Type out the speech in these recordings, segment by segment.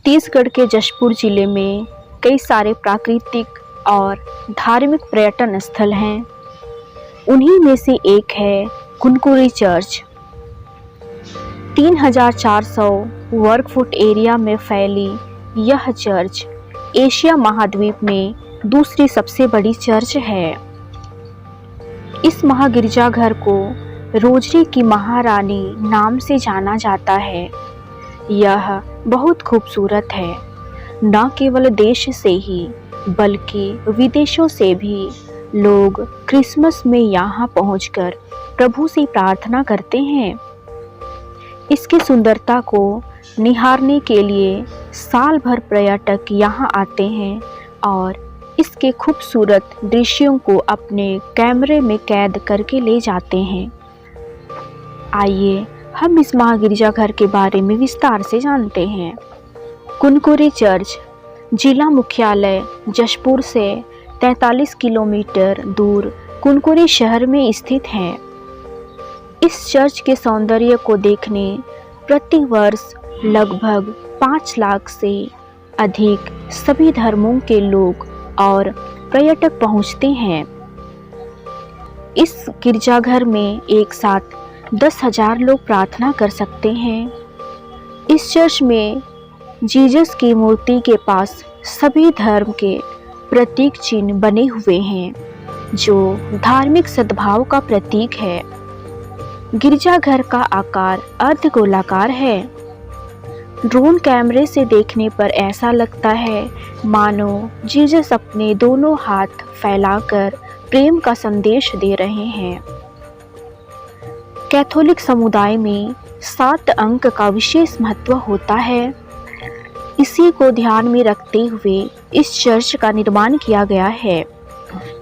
छत्तीसगढ़ के जशपुर जिले में कई सारे प्राकृतिक और धार्मिक पर्यटन स्थल हैं। उन्हीं में से एक है कुनकुरी चर्च। 3400 वर्ग फुट एरिया में फैली यह चर्च एशिया महाद्वीप में दूसरी सबसे बड़ी चर्च है। इस महागिरजाघर को रोजरी की महारानी नाम से जाना जाता है। यह बहुत खूबसूरत है। न केवल देश से ही बल्कि विदेशों से भी लोग क्रिसमस में यहाँ पहुँचकर प्रभु से प्रार्थना करते हैं। इसकी सुंदरता को निहारने के लिए साल भर पर्यटक यहाँ आते हैं और इसके खूबसूरत दृश्यों को अपने कैमरे में कैद करके ले जाते हैं। आइए हम इस महागिरजाघर के बारे में विस्तार से जानते हैं। कुनकुरी चर्च जिला मुख्यालय जशपुर से 43 किलोमीटर दूर कुनकुरी शहर में स्थित है। इस चर्च के सौंदर्य को देखने प्रति वर्ष लगभग 5 लाख से अधिक सभी धर्मों के लोग और पर्यटक पहुंचते हैं। इस गिरजाघर में एक साथ 10,000 लोग प्रार्थना कर सकते हैं। इस चर्च में जीसस की मूर्ति के पास सभी धर्म के प्रतीक चिन्ह बने हुए हैं, जो धार्मिक सद्भाव का प्रतीक है। गिरजाघर का आकार अर्धगोलाकार है। ड्रोन कैमरे से देखने पर ऐसा लगता है मानो जीसस अपने दोनों हाथ फैलाकर प्रेम का संदेश दे रहे हैं। कैथोलिक समुदाय में 7 अंक का विशेष महत्व होता है। इसी को ध्यान में रखते हुए इस चर्च का निर्माण किया गया है।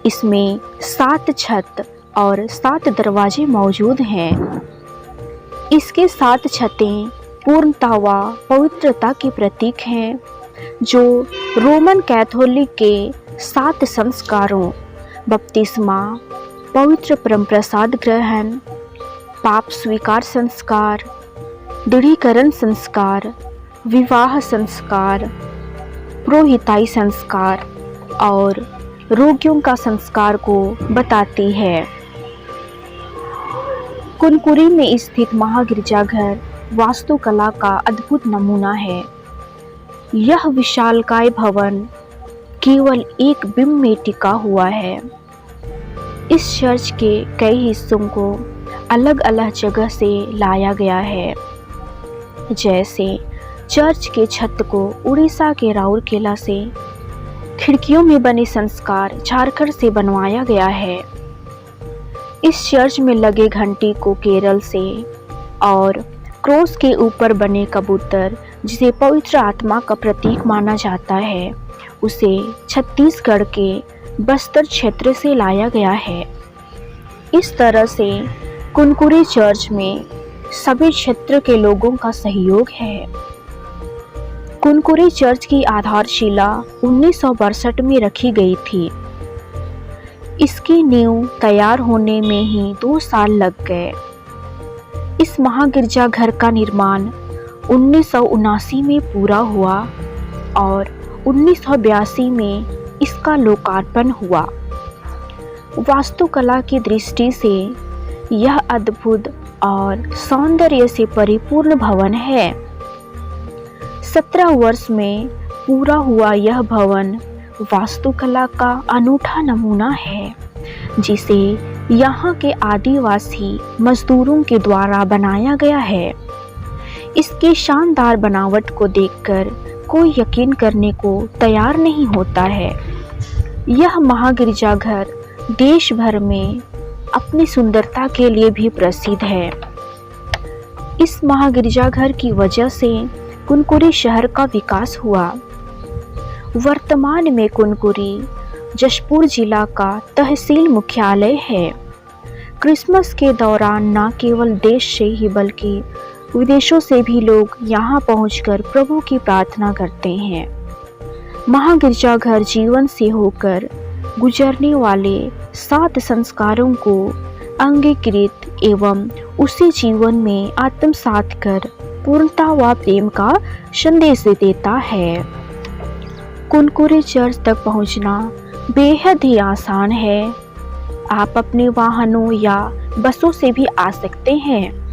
इसमें 7 छत और 7 दरवाजे मौजूद हैं। इसके 7 छतें पूर्णता व पवित्रता के प्रतीक हैं, जो रोमन कैथोलिक के 7 संस्कारों बपतिस्मा, पवित्र परमप्रसाद ग्रहण, पाप स्वीकार संस्कार, दृढ़ीकरण संस्कार, विवाह संस्कार, पुरोहिताई संस्कार और रोगियों का संस्कार को बताती है। कुनकुरी में स्थित महागिरजाघर वास्तुकला का अद्भुत नमूना है। यह विशालकाय भवन केवल एक बिंब में टिका हुआ है। इस चर्च के कई हिस्सों को अलग अलग जगह से लाया गया है। जैसे चर्च के छत को उड़ीसा के राउरकेला से, खिड़कियों में बने संस्कार झारखंड से बनवाया गया है। इस चर्च में लगे घंटी को केरल से और क्रॉस के ऊपर बने कबूतर, जिसे पवित्र आत्मा का प्रतीक माना जाता है, उसे छत्तीसगढ़ के बस्तर क्षेत्र से लाया गया है। इस तरह से कुनकुरी चर्च में सभी क्षेत्र के लोगों का सहयोग है। कुनकुरी चर्च की आधारशिला 1962 में रखी गई थी। इसकी नींव तैयार होने में ही 2 साल लग गए। इस महागिरजाघर का निर्माण 1979 में पूरा हुआ और 1982 में इसका लोकार्पण हुआ। वास्तुकला की दृष्टि से यह अद्भुत और सौंदर्य से परिपूर्ण भवन है। 17 वर्ष में पूरा हुआ यह भवन वास्तुकला का अनूठा नमूना है, जिसे यहाँ के आदिवासी मजदूरों के द्वारा बनाया गया है। इसकी शानदार बनावट को देखकर कोई यकीन करने को तैयार नहीं होता है। यह महागिरजाघर देश भर में अपनी सुंदरता के लिए भी प्रसिद्ध है। इस महागिरजाघर की वजह से कुनकुरी शहर का विकास हुआ। वर्तमान में कुनकुरी जशपुर जिला का तहसील मुख्यालय है। क्रिसमस के दौरान न केवल देश से ही बल्कि विदेशों से भी लोग यहाँ पहुंचकर प्रभु की प्रार्थना करते हैं। महागिरजाघर जीवन से होकर गुजरने वाले 7 संस्कारों को अंगीकृत एवं उसी जीवन में आत्मसात कर पूर्णता व प्रेम का संदेश देता है। कुनकुरी चर्च तक पहुंचना बेहद ही आसान है। आप अपने वाहनों या बसों से भी आ सकते हैं।